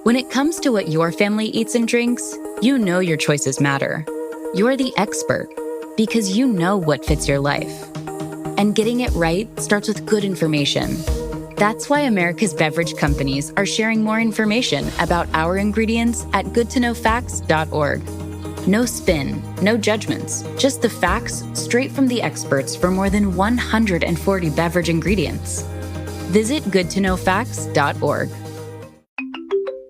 When it comes to what your family eats and drinks, you know your choices matter. You're the expert because you know what fits your life. And getting it right starts with good information. That's why America's beverage companies are sharing more information about our ingredients at goodtoknowfacts.org. No spin, no judgments, just the facts straight from the experts for more than 140 beverage ingredients. Visit goodtoknowfacts.org.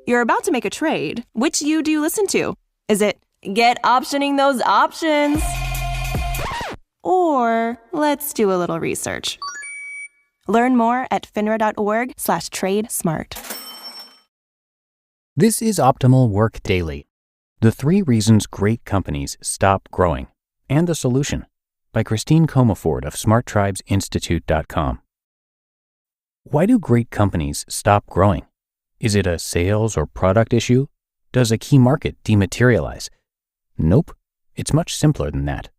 You're about to make a trade. Which you do you listen to? Is it get optioning those options? Or let's do a little research. Learn more at finra.org/trade-smart. This is Optimal Work Daily. The 3 Reasons Great Companies Stop Growing, and the Solution, by Christine Comaford of smarttribesinstitute.com. Why do great companies stop growing? Is it a sales or product issue? Does a key market dematerialize? Nope, it's much simpler than that.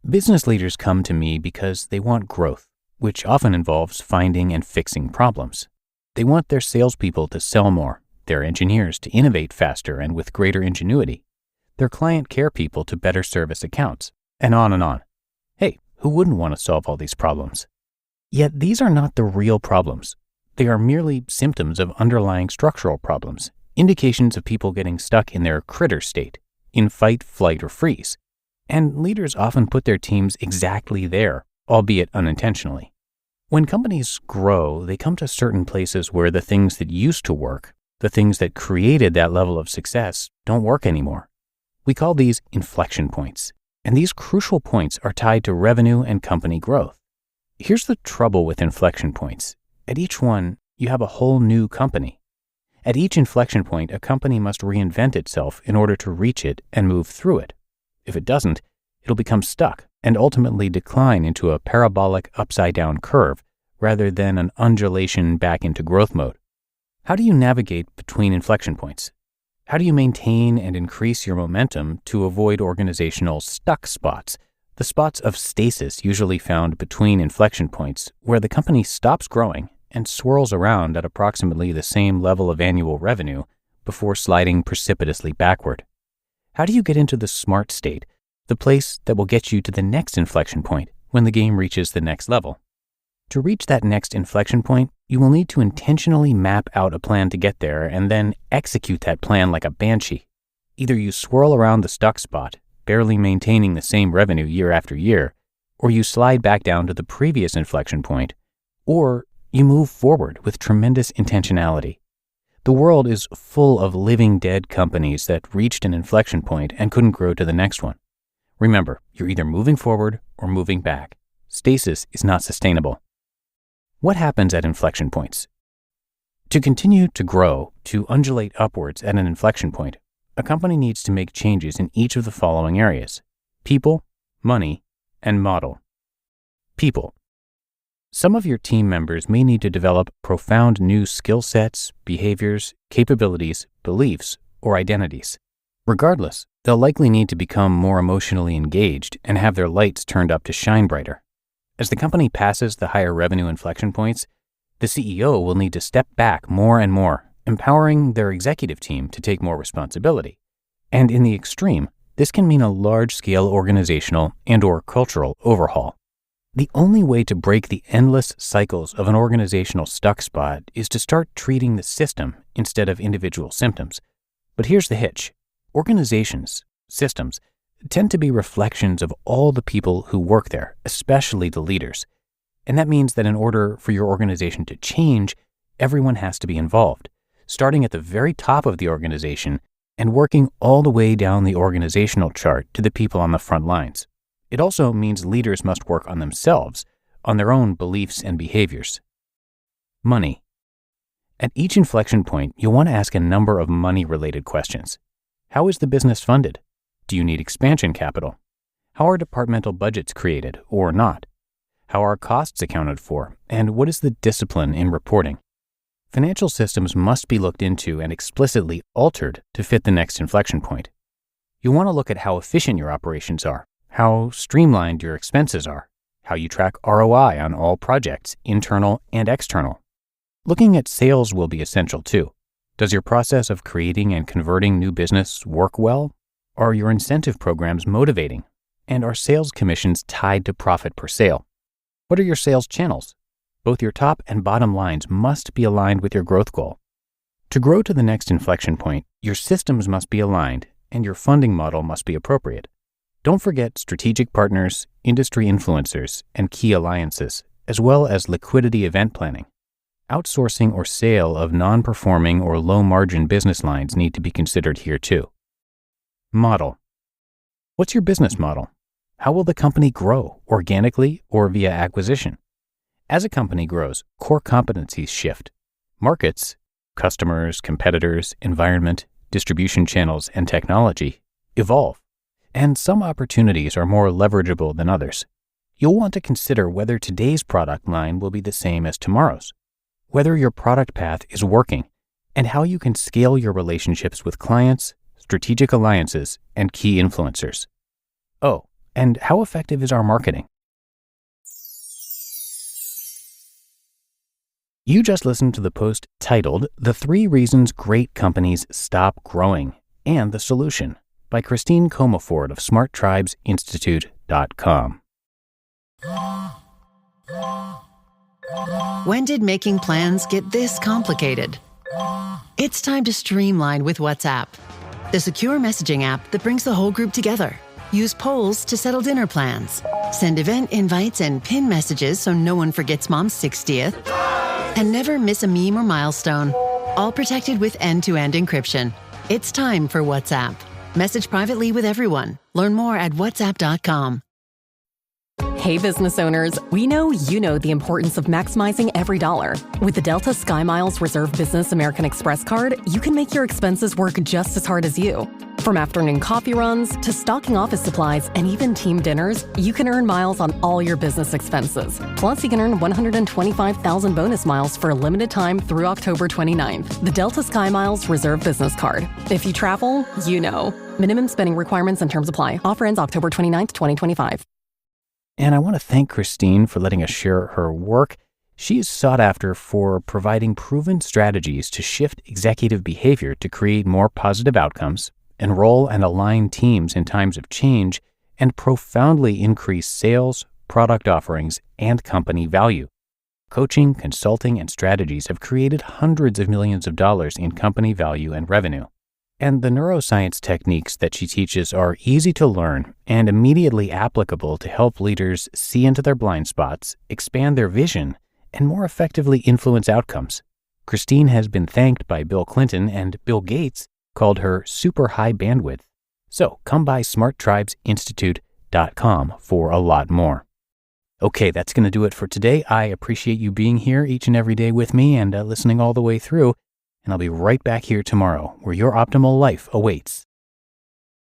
Business leaders come to me because they want growth, which often involves finding and fixing problems. They want their salespeople to sell more, their engineers to innovate faster and with greater ingenuity, their client care people to better service accounts, and on and on. Hey, who wouldn't want to solve all these problems? Yet these are not the real problems. They are merely symptoms of underlying structural problems, indications of people getting stuck in their critter state, in fight, flight, or freeze. And leaders often put their teams exactly there, albeit unintentionally. When companies grow, they come to certain places where the things that used to work, the things that created that level of success, don't work anymore. We call these inflection points, and these crucial points are tied to revenue and company growth. Here's the trouble with inflection points. At each one, you have a whole new company. At each inflection point, a company must reinvent itself in order to reach it and move through it. If it doesn't, it'll become stuck and ultimately decline into a parabolic upside-down curve rather than an undulation back into growth mode. How do you navigate between inflection points? How do you maintain and increase your momentum to avoid organizational stuck spots, the spots of stasis usually found between inflection points where the company stops growing and swirls around at approximately the same level of annual revenue before sliding precipitously backward? How do you get into the smart state, the place that will get you to the next inflection point when the game reaches the next level? To reach that next inflection point, you will need to intentionally map out a plan to get there and then execute that plan like a banshee. Either you swirl around the stuck spot, barely maintaining the same revenue year after year, or you slide back down to the previous inflection point, or you move forward with tremendous intentionality. The world is full of living dead companies that reached an inflection point and couldn't grow to the next one. Remember, you're either moving forward or moving back. Stasis is not sustainable. What happens at inflection points? To continue to grow, to undulate upwards at an inflection point, a company needs to make changes in each of the following areas: people, money, and model. People. Some of your team members may need to develop profound new skill sets, behaviors, capabilities, beliefs, or identities. Regardless, they'll likely need to become more emotionally engaged and have their lights turned up to shine brighter. As the company passes the higher revenue inflection points, the CEO will need to step back more and more, empowering their executive team to take more responsibility. And in the extreme, this can mean a large-scale organizational and/or cultural overhaul. The only way to break the endless cycles of an organizational stuck spot is to start treating the system instead of individual symptoms. But here's the hitch. Organizations, systems, tend to be reflections of all the people who work there, especially the leaders. And that means that in order for your organization to change, everyone has to be involved, starting at the very top of the organization and working all the way down the organizational chart to the people on the front lines. It also means leaders must work on themselves, on their own beliefs and behaviors. Money. At each inflection point, you'll want to ask a number of money-related questions. How is the business funded? Do you need expansion capital? How are departmental budgets created or not? How are costs accounted for? And what is the discipline in reporting? Financial systems must be looked into and explicitly altered to fit the next inflection point. You'll want to look at how efficient your operations are, how streamlined your expenses are, how you track ROI on all projects, internal and external. Looking at sales will be essential too. Does your process of creating and converting new business work well? Are your incentive programs motivating? And are sales commissions tied to profit per sale? What are your sales channels? Both your top and bottom lines must be aligned with your growth goal. To grow to the next inflection point, your systems must be aligned and your funding model must be appropriate. Don't forget strategic partners, industry influencers, and key alliances, as well as liquidity event planning. Outsourcing or sale of non-performing or low-margin business lines need to be considered here too. Model. What's your business model? How will the company grow, organically or via acquisition? As a company grows, core competencies shift. Markets, customers, competitors, environment, distribution channels, and technology evolve, and some opportunities are more leverageable than others. You'll want to consider whether today's product line will be the same as tomorrow's, whether your product path is working, and how you can scale your relationships with clients, strategic alliances, and key influencers. Oh, and how effective is our marketing? You just listened to the post titled "The 3 Reasons Great Companies Stop Growing and the Solution" by Christine Comaford of smarttribesinstitute.com. When did making plans get this complicated? It's time to streamline with WhatsApp, the secure messaging app that brings the whole group together. Use polls to settle dinner plans. Send event invites and pin messages so no one forgets Mom's 60th. And never miss a meme or milestone. All protected with end-to-end encryption. It's time for WhatsApp. Message privately with everyone. Learn more at whatsapp.com. Hey business owners, we know you know the importance of maximizing every dollar. With the Delta SkyMiles Reserve Business American Express card, you can make your expenses work just as hard as you. From afternoon coffee runs to stocking office supplies and even team dinners, you can earn miles on all your business expenses. Plus, you can earn 125,000 bonus miles for a limited time through October 29th. The Delta SkyMiles Reserve Business Card. If you travel, you know. Minimum spending requirements and terms apply. Offer ends October 29th, 2025. And I want to thank Christine for letting us share her work. She is sought after for providing proven strategies to shift executive behavior to create more positive outcomes, enroll and align teams in times of change, and profoundly increase sales, product offerings, and company value. Coaching, consulting, and strategies have created hundreds of millions of dollars in company value and revenue. And the neuroscience techniques that she teaches are easy to learn and immediately applicable to help leaders see into their blind spots, expand their vision, and more effectively influence outcomes. Christine has been thanked by Bill Clinton, and Bill Gates called her super high bandwidth. So come by smarttribesinstitute.com for a lot more. Okay, that's going to do it for today. I appreciate you being here each and every day with me and listening all the way through. And I'll be right back here tomorrow where your optimal life awaits.